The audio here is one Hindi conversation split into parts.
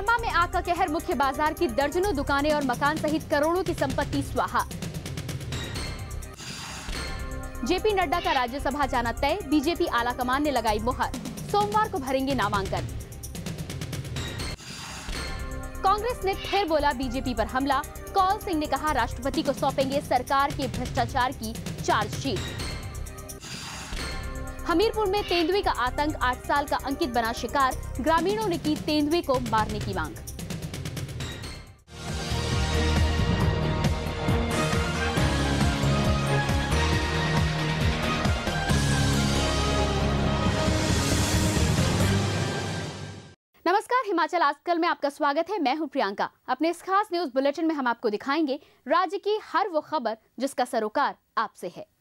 चंबा में आग का कहर, मुख्य बाजार की दर्जनों दुकानें और मकान सहित करोड़ों की संपत्ति स्वाहा। जेपी नड्डा का राज्यसभा जाना तय, बीजेपी आलाकमान ने लगाई मुहर, सोमवार को भरेंगे नामांकन। कांग्रेस ने फिर बोला बीजेपी पर हमला, कौल सिंह ने कहा राष्ट्रपति को सौंपेंगे सरकार के भ्रष्टाचार की चार्जशीट। हमीरपुर में तेंदुए का आतंक, 8 साल का अंकित बना शिकार, ग्रामीणों ने की तेंदुए को मारने की मांग। नमस्कार, हिमाचल आजकल में आपका स्वागत है। मैं हूं प्रियंका। अपने इस खास न्यूज बुलेटिन में हम आपको दिखाएंगे राज्य की हर वो खबर जिसका सरोकार आपसे है।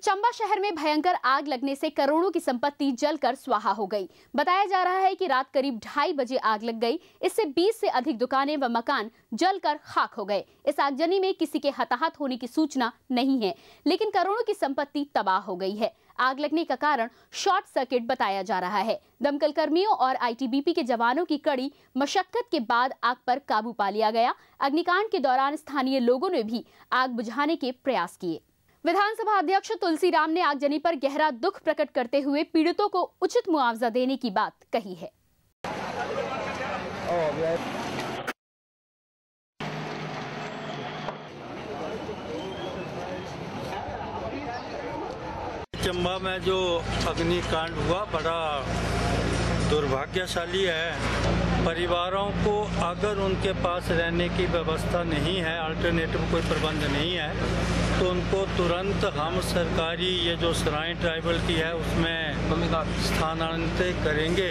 चंबा शहर में भयंकर आग लगने से करोड़ों की संपत्ति जलकर स्वाहा हो गई। बताया जा रहा है कि रात करीब 2:30 बजे आग लग गई। इससे 20 से अधिक दुकानें व मकान जलकर खाक हो गए। इस आगजनी में किसी के हताहत होने की सूचना नहीं है, लेकिन करोड़ों की संपत्ति तबाह हो गई है। आग लगने का कारण शॉर्ट सर्किट बताया जा रहा है। दमकल कर्मियों और आईटीबीपी के जवानों की कड़ी मशक्कत के बाद आग पर काबू पा लिया गया। अग्निकांड के दौरान स्थानीय लोगों ने भी आग बुझाने के प्रयास किए। विधानसभा अध्यक्ष तुलसीराम ने आगजनी पर गहरा दुख प्रकट करते हुए पीड़ितों को उचित मुआवजा देने की बात कही है। चंबा में जो अग्निकांड हुआ बड़ा दुर्भाग्यशाली है। परिवारों को अगर उनके पास रहने की व्यवस्था नहीं है, अल्टरनेटिव कोई प्रबंध नहीं है, तो उनको तुरंत हम सरकारी ये जो सराय ट्राइबल की है उसमें स्थानांतरित करेंगे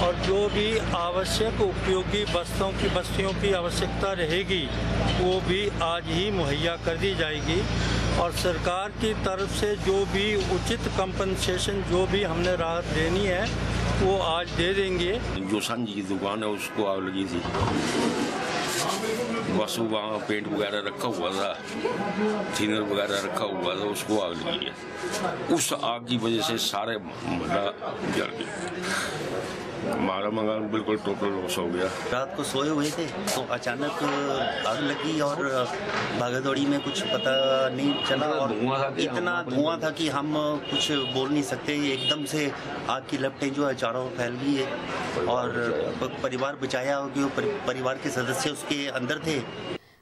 और जो भी आवश्यक उपयोगी बस्तियों की आवश्यकता रहेगी वो भी आज ही मुहैया कर दी जाएगी। और सरकार की तरफ से जो भी उचित कंपनसेशन जो भी हमने राहत देनी है वो आज दे देंगे। जो सांझी की दुकान है उसको आग लगी थी, बस वहाँ पेंट वगैरह रखा हुआ था, थिनर वगैरह रखा हुआ था, उसको आग लगी है। उस आग की वजह से सारे महल्ला जल गया। हमारा मकान बिल्कुल टोटल लॉस हो गया। रात को सोए हुए थे तो अचानक आग लगी और भागदौड़ी में कुछ पता नहीं चला और इतना धुआं था कि हम कुछ बोल नहीं सकते। एकदम से आग की लपटें जो है चारों ओर फैल गई है और परिवार बचाया हो कि परिवार के सदस्य उसके अंदर थे।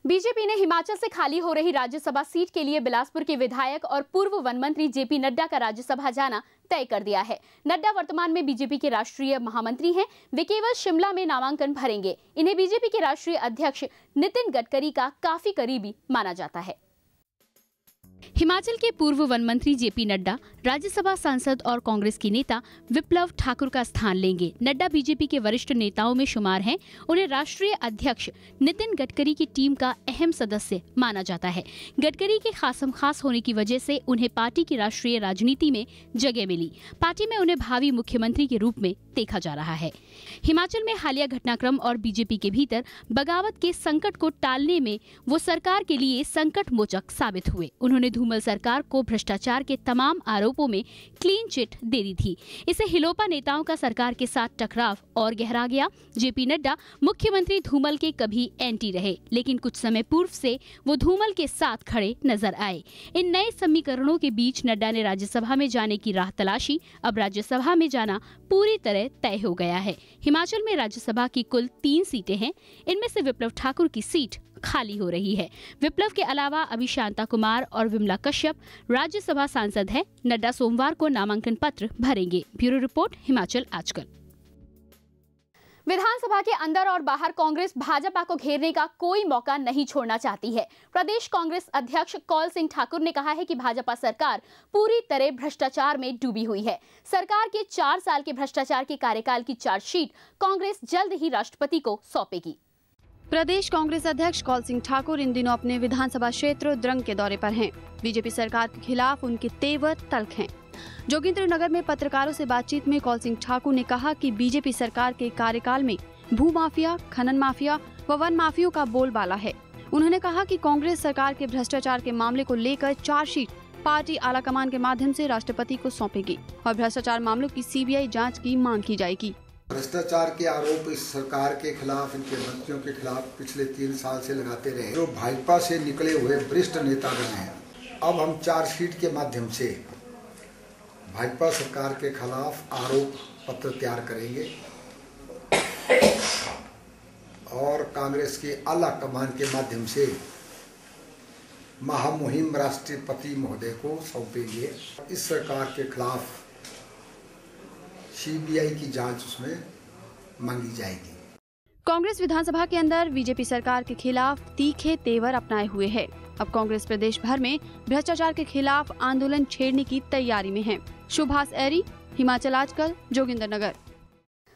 बीजेपी ने हिमाचल से खाली हो रही राज्यसभा सीट के लिए बिलासपुर के विधायक और पूर्व वन मंत्री जेपी नड्डा का राज्यसभा जाना तय कर दिया है। नड्डा वर्तमान में बीजेपी के राष्ट्रीय महामंत्री हैं। वे केवल शिमला में नामांकन भरेंगे। इन्हें बीजेपी के राष्ट्रीय अध्यक्ष नितिन गडकरी का काफी करीबी माना जाता है। हिमाचल के पूर्व वन मंत्री जेपी नड्डा राज्यसभा सांसद और कांग्रेस की नेता विप्लव ठाकुर का स्थान लेंगे। नड्डा बीजेपी के वरिष्ठ नेताओं में शुमार हैं। उन्हें राष्ट्रीय अध्यक्ष नितिन गडकरी की टीम का अहम सदस्य माना जाता है। गडकरी के खासम खास होने की वजह से उन्हें पार्टी की राष्ट्रीय राजनीति में जगह मिली। पार्टी में उन्हें भावी मुख्यमंत्री के रूप में देखा जा रहा है। हिमाचल में हालिया घटनाक्रम और बीजेपी के भीतर बगावत के संकट को टालने में वो सरकार के लिए संकट मोचक साबित हुए। उन्होंने धूमल सरकार को भ्रष्टाचार के तमाम आरोपों में क्लीन चिट दे दी थी। इसे हिलोपा नेताओं का सरकार के साथ टकराव और गहरा गया। जेपी नड्डा मुख्यमंत्री धूमल के कभी एंटी रहे, लेकिन कुछ समय पूर्व से वो धूमल के साथ खड़े नजर आए। इन नए समीकरणों के बीच नड्डा ने राज्यसभा में जाने की राह तलाशी। अब राज्यसभा में जाना पूरी तरह तय हो गया है। हिमाचल में राज्यसभा की कुल 3 सीटें हैं। इनमें से विप्लव ठाकुर की सीट खाली हो रही है। विप्लव के अलावा अभी शांता कुमार और विमला कश्यप राज्यसभा सांसद है। नड्डा सोमवार को नामांकन पत्र भरेंगे। ब्यूरो रिपोर्ट, हिमाचल आजकल। विधानसभा के अंदर और बाहर कांग्रेस भाजपा को घेरने का कोई मौका नहीं छोड़ना चाहती है। प्रदेश कांग्रेस अध्यक्ष कौल सिंह ठाकुर ने कहा है कि भाजपा सरकार पूरी तरह भ्रष्टाचार में डूबी हुई है। सरकार के 4 साल के भ्रष्टाचार के कार्यकाल की चार्जशीट कांग्रेस जल्द ही राष्ट्रपति को सौंपेगी। प्रदेश कांग्रेस अध्यक्ष कौल सिंह ठाकुर इन दिनों अपने विधानसभा क्षेत्र द्रंग के दौरे पर हैं। बीजेपी सरकार के खिलाफ उनके तेवर तल्ख हैं। जोगिंद्रनगर में पत्रकारों से बातचीत में कौल सिंह ठाकुर ने कहा कि बीजेपी सरकार के कार्यकाल में भू माफिया, खनन माफिया व वन माफियों का बोलबाला है। उन्होंने कहा कि कांग्रेस सरकार के भ्रष्टाचार के मामले को लेकर चार्जशीट पार्टी आलाकमान के माध्यम से राष्ट्रपति को सौंपेगी और भ्रष्टाचार मामलों की सीबीआई जांच की मांग की जाएगी। भ्रष्टाचार के आरोप इस सरकार के खिलाफ, इनके मंत्रियों के खिलाफ पिछले 3 साल से लगाते रहे। जो भाजपा से निकले हुए वरिष्ठ नेतागण हैं, अब हम चार्जशीट के माध्यम से भाजपा सरकार के खिलाफ आरोप पत्र तैयार करेंगे और कांग्रेस के आला कमान के माध्यम से महामुहिम राष्ट्रपति महोदय को सौंपेंगे। इस सरकार के खिलाफ सीबीआई की जांच उसमें मांगी जाएगी। कांग्रेस विधानसभा के अंदर बीजेपी सरकार के खिलाफ तीखे तेवर अपनाए हुए है। अब कांग्रेस प्रदेश भर में भ्रष्टाचार के खिलाफ आंदोलन छेड़ने की तैयारी में है। सुभाष एरी, हिमाचल आजकल, जोगिंद्रनगर।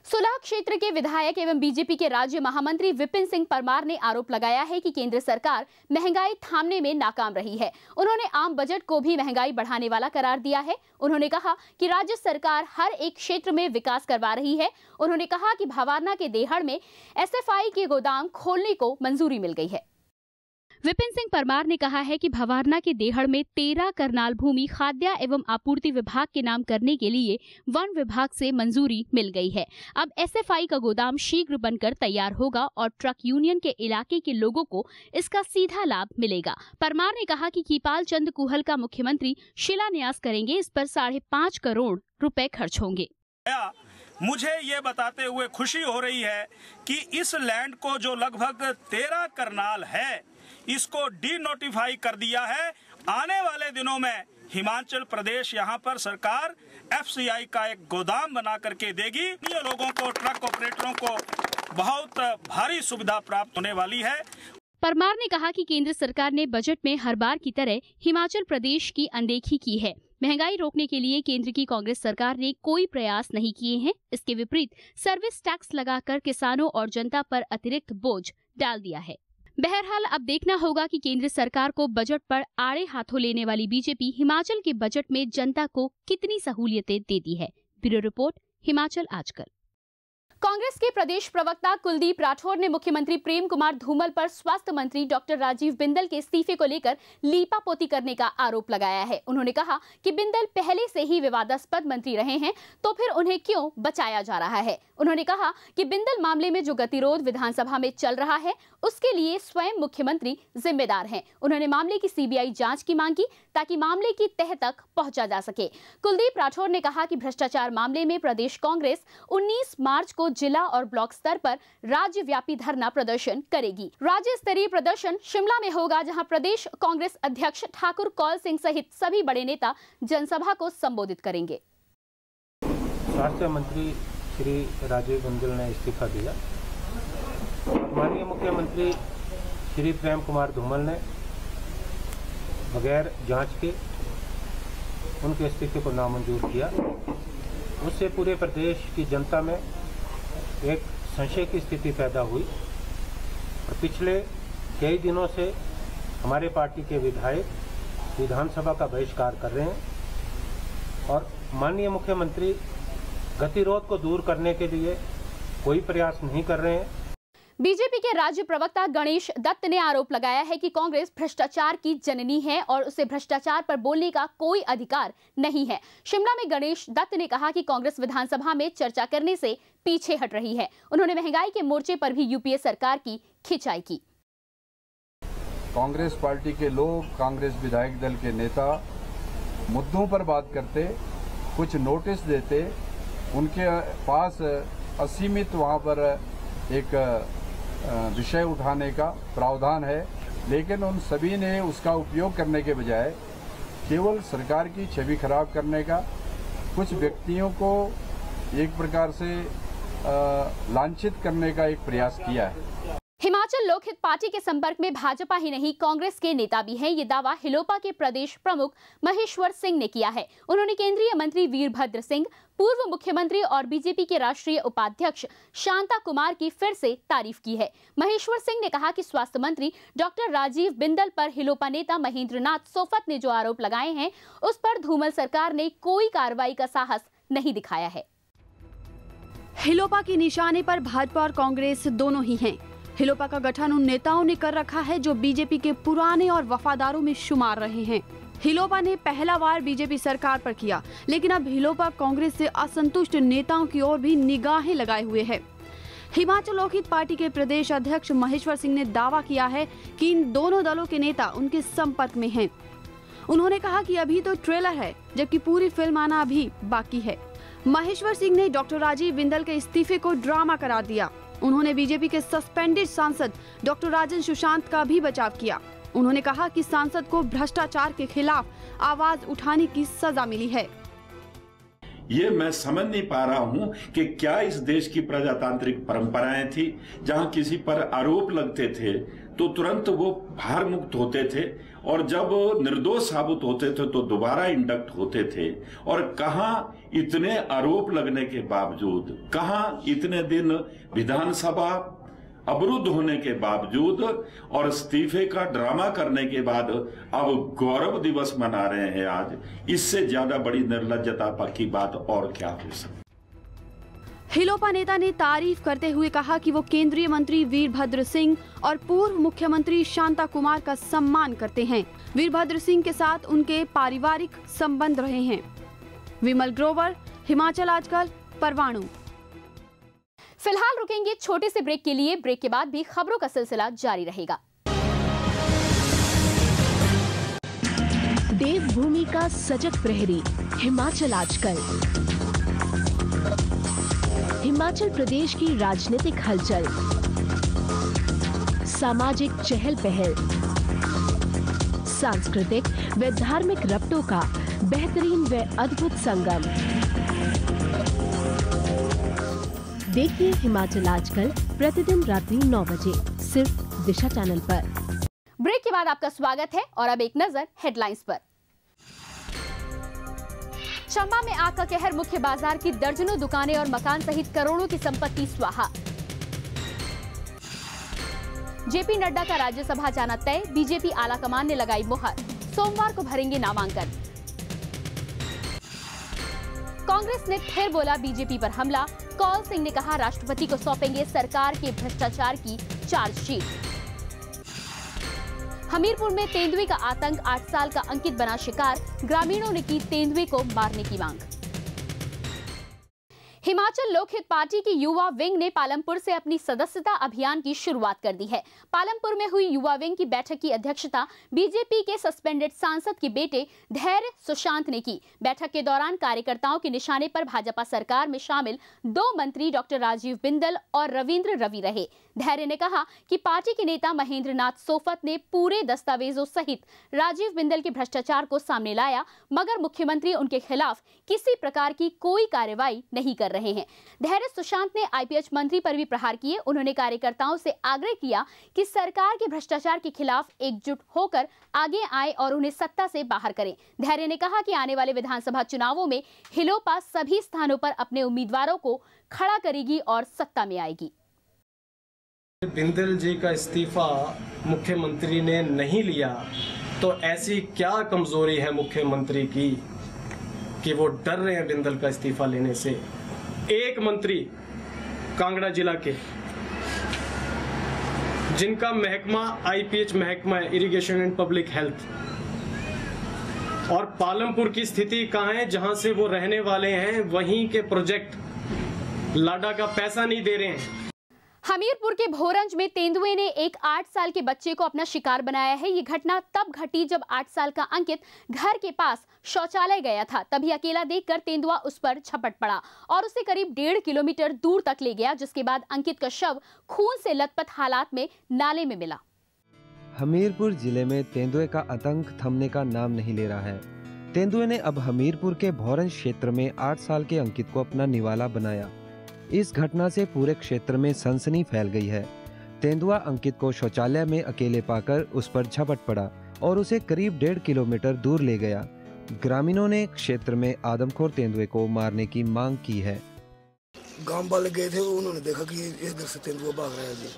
सुलह क्षेत्र के विधायक एवं बीजेपी के राज्य महामंत्री विपिन सिंह परमार ने आरोप लगाया है कि केंद्र सरकार महंगाई थामने में नाकाम रही है। उन्होंने आम बजट को भी महंगाई बढ़ाने वाला करार दिया है। उन्होंने कहा कि राज्य सरकार हर एक क्षेत्र में विकास करवा रही है। उन्होंने कहा कि भावारना के देहड़ में एसएफआई के गोदाम खोलने को मंजूरी मिल गई है। विपिन सिंह परमार ने कहा है कि भवारना के देहड़ में 13 करनाल भूमि खाद्य एवं आपूर्ति विभाग के नाम करने के लिए वन विभाग से मंजूरी मिल गई है। अब एसएफआई का गोदाम शीघ्र बनकर तैयार होगा और ट्रक यूनियन के इलाके के लोगों को इसका सीधा लाभ मिलेगा। परमार ने कहा कि कीपाल चंद कुहल का मुख्यमंत्री शिलान्यास करेंगे। इस पर 5.5 करोड़ रुपए खर्च होंगे। मुझे ये बताते हुए खुशी हो रही है कि इस लैंड को जो लगभग 13 करनाल है, इसको डी नोटिफाई कर दिया है। आने वाले दिनों में हिमाचल प्रदेश यहाँ पर सरकार एफसीआई का एक गोदाम बना करके देगी। ये लोगों को, ट्रक ऑपरेटरों को बहुत भारी सुविधा प्राप्त होने वाली है। परमार ने कहा कि केंद्र सरकार ने बजट में हर बार की तरह हिमाचल प्रदेश की अनदेखी की है। महंगाई रोकने के लिए केंद्र की कांग्रेस सरकार ने कोई प्रयास नहीं किए हैं। इसके विपरीत सर्विस टैक्स लगाकर किसानों और जनता पर अतिरिक्त बोझ डाल दिया है। बहरहाल अब देखना होगा कि केंद्र सरकार को बजट पर आड़े हाथों लेने वाली बीजेपी हिमाचल के बजट में जनता को कितनी सहूलियतें देती है। ब्यूरो रिपोर्ट, हिमाचल आजकल। कांग्रेस के प्रदेश प्रवक्ता कुलदीप राठौर ने मुख्यमंत्री प्रेम कुमार धूमल पर स्वास्थ्य मंत्री डॉक्टर राजीव बिंदल के इस्तीफे को लेकर लीपापोती करने का आरोप लगाया है। उन्होंने कहा कि बिंदल पहले से ही विवादास्पद मंत्री रहे हैं, तो फिर उन्हें क्यों बचाया जा रहा है। उन्होंने कहा कि बिंदल मामले में जो गतिरोध विधानसभा में चल रहा है, उसके लिए स्वयं मुख्यमंत्री जिम्मेदार हैं। उन्होंने मामले की सीबीआई जांच की मांग की ताकि मामले की तह तक पहुंचा जा सके। कुलदीप राठौर ने कहा कि भ्रष्टाचार मामले में प्रदेश कांग्रेस 19 मार्च को जिला और ब्लॉक स्तर पर राज्यव्यापी धरना प्रदर्शन करेगी। राज्य स्तरीय प्रदर्शन शिमला में होगा, जहां प्रदेश कांग्रेस अध्यक्ष ठाकुर कौल सिंह सहित सभी बड़े नेता जनसभा को संबोधित करेंगे। स्वास्थ्य मंत्री श्री राजीव बिंदल ने इस्तीफा दिया। माननीय मुख्यमंत्री श्री प्रेम कुमार धूमल ने बगैर जांच के उनके इस्तीफे को नामंजूर किया। उससे पूरे प्रदेश की जनता में एक संशय की स्थिति पैदा हुई और पिछले कई दिनों से हमारे पार्टी के विधायक विधानसभा का बहिष्कार कर रहे हैं और माननीय मुख्यमंत्री गतिरोध को दूर करने के लिए कोई प्रयास नहीं कर रहे हैं। बीजेपी के राज्य प्रवक्ता गणेश दत्त ने आरोप लगाया है कि कांग्रेस भ्रष्टाचार की जननी है और उसे भ्रष्टाचार पर बोलने का कोई अधिकार नहीं है। शिमला में गणेश दत्त ने कहा कि कांग्रेस विधानसभा में चर्चा करने से पीछे हट रही है। उन्होंने महंगाई के मोर्चे पर भी यूपीए सरकार की खिंचाई की। कांग्रेस पार्टी के लोग, कांग्रेस विधायक दल के नेता मुद्दों पर बात करते, कुछ नोटिस देते, उनके पास असीमित वहाँ पर एक विषय उठाने का प्रावधान है, लेकिन उन सभी ने उसका उपयोग करने के बजाय केवल सरकार की छवि खराब करने का, कुछ व्यक्तियों को एक प्रकार से लांछित करने का एक प्रयास किया है। हिमाचल लोकहित पार्टी के संपर्क में भाजपा ही नहीं कांग्रेस के नेता भी हैं। ये दावा हिलोपा के प्रदेश प्रमुख महेश्वर सिंह ने किया है। उन्होंने केंद्रीय मंत्री वीरभद्र सिंह, पूर्व मुख्यमंत्री और बीजेपी के राष्ट्रीय उपाध्यक्ष शांता कुमार की फिर से तारीफ की है। महेश्वर सिंह ने कहा कि स्वास्थ्य मंत्री डॉक्टर राजीव बिंदल पर हिलोपा नेता महेंद्र नाथ सोफत ने जो आरोप लगाए हैं, उस पर धूमल सरकार ने कोई कार्रवाई का साहस नहीं दिखाया है। हिलोपा की निशाने पर भाजपा और कांग्रेस दोनों ही हैं। हिलोपा का गठन उन नेताओं ने कर रखा है जो बीजेपी के पुराने और वफादारों में शुमार रहे हैं। हिलोपा ने पहला वार बीजेपी सरकार पर किया, लेकिन अब हिलोपा कांग्रेस से असंतुष्ट नेताओं की ओर भी निगाहें लगाए हुए है। हिमाचल लोकहित पार्टी के प्रदेश अध्यक्ष महेश्वर सिंह ने दावा किया है कि इन दोनों दलों के नेता उनके संपर्क में हैं। उन्होंने कहा कि अभी तो ट्रेलर है, जबकि पूरी फिल्म आना अभी बाकी है। महेश्वर सिंह ने डॉक्टर राजीव बिंदल के इस्तीफे को ड्रामा करार दिया। उन्होंने बीजेपी के सस्पेंडेड सांसद डॉक्टर राजन सुशांत का भी बचाव किया। उन्होंने कहा कि सांसद को भ्रष्टाचार के खिलाफ आवाज उठाने की सजा मिली है। ये मैं समझ नहीं पा रहा हूं कि क्या इस देश की प्रजातांत्रिक परंपराएं थी जहां किसी पर आरोप लगते थे तो तुरंत वो भार मुक्त होते थे और जब निर्दोष साबित होते थे तो दोबारा इंडक्ट होते थे, और कहां इतने आरोप लगने के बावजूद, कहां इतने दिन विधानसभा अवरुद्ध होने के बावजूद और इस्तीफे का ड्रामा करने के बाद अब गौरव दिवस मना रहे हैं आज। इससे ज्यादा बड़ी निर्लज्जता की बात और क्या हो सकती। हिलोपा नेता ने तारीफ करते हुए कहा कि वो केंद्रीय मंत्री वीरभद्र सिंह और पूर्व मुख्यमंत्री शांता कुमार का सम्मान करते हैं। वीरभद्र सिंह के साथ उनके पारिवारिक संबंध रहे हैं। विमल ग्रोवर, हिमाचल आजकल, परवाणु। फिलहाल रुकेंगे छोटे से ब्रेक के लिए। ब्रेक के बाद भी खबरों का सिलसिला जारी रहेगा। देवभूमि का सजग प्रहरी, हिमाचल आजकल। हिमाचल प्रदेश की राजनीतिक हलचल, सामाजिक चहल पहल, सांस्कृतिक व धार्मिक रबतों का बेहतरीन व अद्भुत संगम। देखिए हिमाचल आजकल प्रतिदिन रात्रि 9 बजे सिर्फ दिशा चैनल पर। ब्रेक के बाद आपका स्वागत है और अब एक नजर हेडलाइंस पर। चंबा में आग का कहर, मुख्य बाजार की दर्जनों दुकानें और मकान सहित करोड़ों की संपत्ति स्वाहा। जेपी नड्डा का राज्यसभा जाना तय, बीजेपी आलाकमान ने लगाई मुहर। सोमवार को भरेंगे नामांकन। कांग्रेस ने फिर बोला बीजेपी पर हमला। कौल सिंह ने कहा राष्ट्रपति को सौंपेंगे सरकार के भ्रष्टाचार की चार्जशीट। हमीरपुर में तेंदुए का आतंक, 8 साल का अंकित बना शिकार, ग्रामीणों ने की तेंदुए को मारने की मांग। हिमाचल लोकहित पार्टी की युवा विंग ने पालमपुर से अपनी सदस्यता अभियान की शुरुआत कर दी है। पालमपुर में हुई युवा विंग की बैठक की अध्यक्षता बीजेपी के सस्पेंडेड सांसद के बेटे धैर्य सुशांत ने की। बैठक के दौरान कार्यकर्ताओं के निशाने पर भाजपा सरकार में शामिल 2 मंत्री डॉक्टर राजीव बिंदल और रविंद्र रवि रहे। धैर्य ने कहा कि पार्टी के नेता महेंद्र नाथ सोफत ने पूरे दस्तावेजों सहित राजीव बिंदल के भ्रष्टाचार को सामने लाया, मगर मुख्यमंत्री उनके खिलाफ किसी प्रकार की कोई कार्रवाई नहीं कर रहे हैं। धैर्य सुशांत ने आईपीएच मंत्री पर भी प्रहार किए। उन्होंने कार्यकर्ताओं से आग्रह किया कि सरकार के भ्रष्टाचार के खिलाफ एकजुट होकर आगे आए और उन्हें सत्ता से बाहर करें। धैर्य ने कहा कि आने वाले विधानसभा चुनावों में हिलोपा सभी स्थानों पर अपने उम्मीदवारों को खड़ा करेगी और सत्ता में आएगी। बिंदल जी का इस्तीफा मुख्यमंत्री ने नहीं लिया तो ऐसी क्या कमजोरी है मुख्यमंत्री की कि वो डर रहे हैं बिंदल का इस्तीफा लेने से। एक मंत्री कांगड़ा जिला के जिनका महकमा आईपीएच महकमा है, इरिगेशन एंड पब्लिक हेल्थ, और पालमपुर की स्थिति कहां है जहां से वो रहने वाले हैं, वहीं के प्रोजेक्ट लाडा का पैसा नहीं दे रहे हैं। हमीरपुर के भोरंज में तेंदुए ने एक 8 साल के बच्चे को अपना शिकार बनाया है। ये घटना तब घटी जब 8 साल का अंकित घर के पास शौचालय गया था। तभी अकेला देखकर तेंदुआ उस पर झपट पड़ा और उसे करीब 1.5 किलोमीटर दूर तक ले गया, जिसके बाद अंकित का शव खून से लथपथ हालात में नाले में मिला। हमीरपुर जिले में तेंदुए का आतंक थमने का नाम नहीं ले रहा है। तेंदुए ने अब हमीरपुर के भोरंज क्षेत्र में 8 साल के अंकित को अपना निवाला बनाया। इस घटना से पूरे क्षेत्र में सनसनी फैल गई है। तेंदुआ अंकित को शौचालय में अकेले पाकर उस पर झपट पड़ा और उसे करीब 1.5 किलोमीटर दूर ले गया। ग्रामीणों ने क्षेत्र में आदमखोर तेंदुए को मारने की मांग की है। गांव वाले गए थे, उन्होंने देखा कि इधर से तेंदुआ भाग रहा है जी,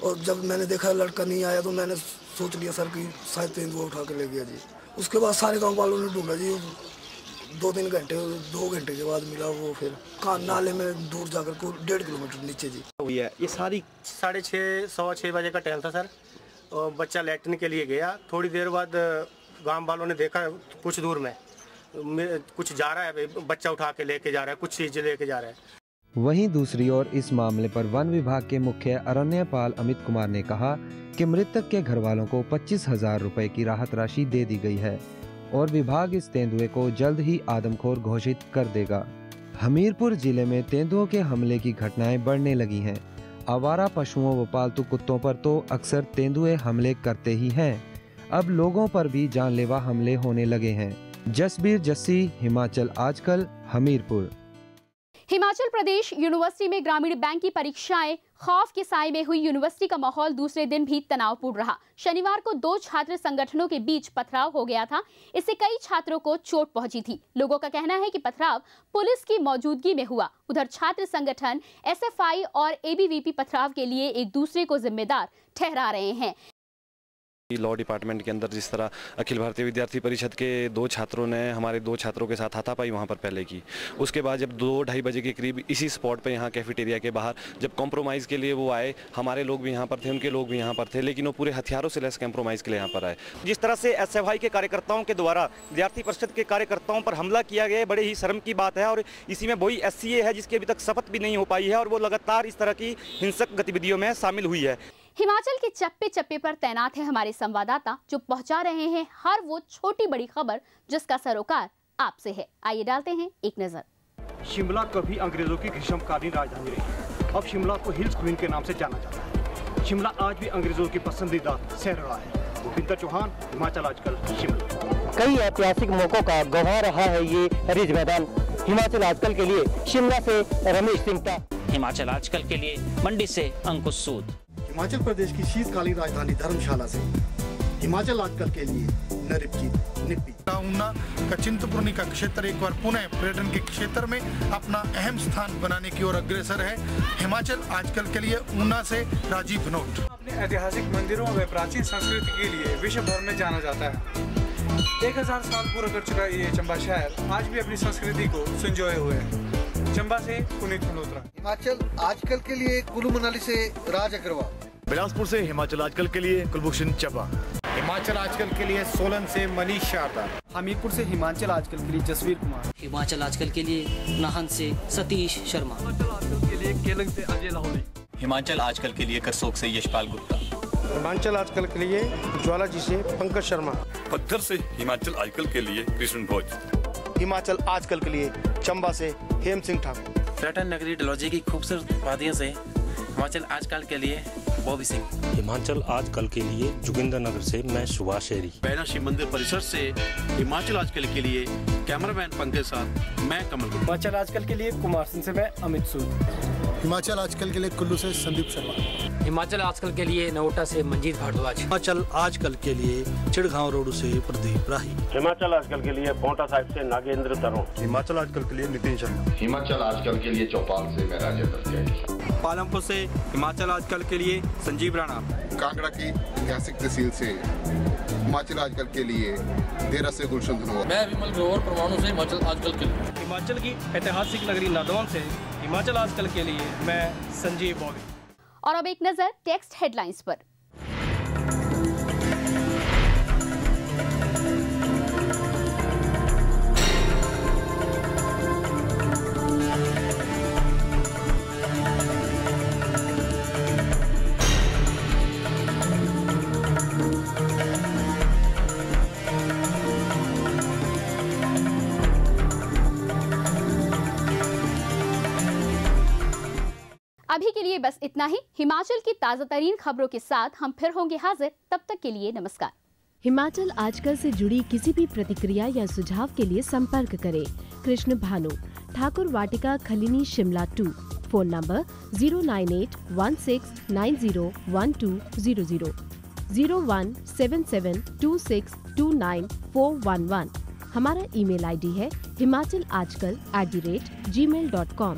और जब मैंने देखा लड़का नहीं आया तो मैंने सोच लिया सर कि शायद तेंदुआ उठा कर ले गया जी। उसके बाद सारे गाँव वालों ने ढूंढा जी, 2 घंटे के बाद मिला वो, फिर नाले में दूर जाकर को 1.5 किलोमीटर नीचे जी हुई है। ये सारी 6:30 सवा 6 बजे का टाइम था सर, और बच्चा लैट्रिन के लिए गया। थोड़ी देर बाद गांव वालों ने देखा कुछ दूर में कुछ जा रहा है, बच्चा उठा के लेके जा रहा है, कुछ चीज लेके जा रहा है। वहीं दूसरी ओर इस मामले पर वन विभाग के मुख्य अरण्यपाल अमित कुमार ने कहा कि मृतक के घर वालों को 25,000 रुपए की राहत राशि दे दी गई है और विभाग इस तेंदुए को जल्द ही आदमखोर घोषित कर देगा। हमीरपुर जिले में तेंदुओं के हमले की घटनाएं बढ़ने लगी हैं। आवारा पशुओं व पालतू कुत्तों पर तो अक्सर तेंदुए हमले करते ही हैं, अब लोगों पर भी जानलेवा हमले होने लगे हैं। जसबीर जस्सी, हिमाचल आजकल, हमीरपुर। हिमाचल प्रदेश यूनिवर्सिटी में ग्रामीण बैंक की परीक्षाएं खौफ के साए में हुई। यूनिवर्सिटी का माहौल दूसरे दिन भी तनावपूर्ण रहा। शनिवार को 2 छात्र संगठनों के बीच पथराव हो गया था। इससे कई छात्रों को चोट पहुंची थी। लोगों का कहना है कि पथराव पुलिस की मौजूदगी में हुआ। उधर छात्र संगठन एसएफआई और एबीवीपी पथराव के लिए एक दूसरे को जिम्मेदार ठहरा रहे हैं। लॉ डिपार्टमेंट के अंदर जिस तरह अखिल भारतीय विद्यार्थी परिषद के 2 छात्रों ने हमारे 2 छात्रों के साथ हाथापाई वहां पर पहले की, उसके बाद जब 2-2:30 बजे के करीब इसी स्पॉट पे यहाँ कैफेटेरिया के बाहर जब कॉम्प्रोमाइज़ के लिए वो आए, हमारे लोग भी यहाँ पर थे, उनके लोग भी यहाँ पर थे, लेकिन वो पूरे हथियारों से लेस कॉम्प्रोमाइज़ के लिए यहाँ पर आए। जिस तरह से एसएफआई के कार्यकर्ताओं के द्वारा विद्यार्थी परिषद के कार्यकर्ताओं पर हमला किया गया, बड़े ही शर्म की बात है। और इसी में वही एससीए है जिसकी अभी तक शपथ भी नहीं हो पाई है और वो लगातार इस तरह की हिंसक गतिविधियों में शामिल हुई है। हिमाचल के चप्पे चप्पे पर तैनात है हमारे संवाददाता, जो पहुंचा रहे हैं हर वो छोटी बड़ी खबर जिसका सरोकार आपसे है। आइए डालते हैं एक नजर। शिमला कभी अंग्रेजों की ग्रीष्मकालीन राजधानी रही। अब शिमला को हिल्स क्वीन के नाम से जाना जाता है। शिमला आज भी अंग्रेजों की पसंदीदा शहर रहा है। भूपिंदर चौहान, हिमाचल आजकल, शिमला। कई ऐतिहासिक मौकों का गवाह रहा है ये रिज मैदान। हिमाचल आजकल के लिए शिमला से रमेश सिंह। हिमाचल आजकल के लिए मंडी से अंकुश सूद। हिमाचल प्रदेश की शीतकालीन राजधानी धर्मशाला से हिमाचल आजकल के लिए नरिपजीत निप्पी। ऊना का चिंतपूर्णी का क्षेत्र एक बार पुनः पर्यटन के क्षेत्र में अपना अहम स्थान बनाने की ओर अग्रसर है। हिमाचल आजकल के लिए ऊना से राजीव भनोट। अपने ऐतिहासिक मंदिरों व प्राचीन संस्कृति के लिए विश्व भर में जाना जाता है। 1000 साल पूरा कर चुका ये चंबा शहर आज भी अपनी संस्कृति को संजोए हुए है। चंबा से पुनीत मल्होत्रा। हिमाचल आजकल के लिए कुल्लू मनाली से राज अग्रवाल। बिलासपुर से हिमाचल आजकल के लिए कुलभूषण चब्बा। हिमाचल आजकल के लिए सोलन से मनीष शारदा। हमीरपुर से हिमाचल आजकल के लिए जसवीर कुमार। हिमाचल आजकल के लिए नाहन से सतीश शर्मा। हिमाचल आजकल के लिए केलंग से अजय लाहौली। हिमाचल आजकल के लिए करसोग से यशपाल गुप्ता। हिमाचल आजकल के लिए ज्वाला जी से पंकज शर्मा। पत्थर से हिमाचल आजकल के लिए कृष्ण भोज। हिमाचल आजकल के लिए चंबा से हेम सिंह ठाकुर। पर्यटन नगरी डलहौजी की खूबसूरत वादियों से हिमाचल आजकल के लिए बॉबी सिंह। हिमाचल आजकल के लिए जोगिंदर नगर से मैं सुभाष शेरी। बैना शिव मंदिर परिसर से हिमाचल आजकल के लिए कैमरामैन पंकज साथ मैं कमल। हिमाचल आजकल के लिए कुमार सिंह से मैं अमित सूद। हिमाचल आजकल के लिए कुल्लू से संदीप शर्मा। हिमाचल आजकल के लिए नोटा से मंजीत भारद्वाज। हिमाचल आजकल के लिए चिड़गांव रोड से प्रदीप राही। हिमाचल आजकल के लिए पोंटा साहिब से नागेंद्र तरों। हिमाचल आजकल के लिए नितिन शर्मा। हिमाचल आजकल के लिए चौपाल से मैं राजेंद्र जैन। पालमपुर से हिमाचल आजकल के लिए संजीव राणा। कांगड़ा की ऐतिहासिक तहसील से हिमाचल आजकल के लिए देरा से गुलशन धनोआ। मैं विमल ग्रोवर परमाणु से हिमाचल आजकल के लिए। हिमाचल की ऐतिहासिक नगरी नादौन से हिमाचल आजकल के लिए मैं संजीव बॉबी। और अब एक नजर टेक्स्ट हेडलाइंस पर। अभी के लिए बस इतना ही। हिमाचल की ताजा तरीन खबरों के साथ हम फिर होंगे हाजिर। तब तक के लिए नमस्कार। हिमाचल आजकल से जुड़ी किसी भी प्रतिक्रिया या सुझाव के लिए संपर्क करें कृष्ण भानु, ठाकुर वाटिका, खलीनी, शिमला 2। Phone number 09816901200, 017726294111। हमारा ईमेल आईडी है himachalaajkal@gmail.com।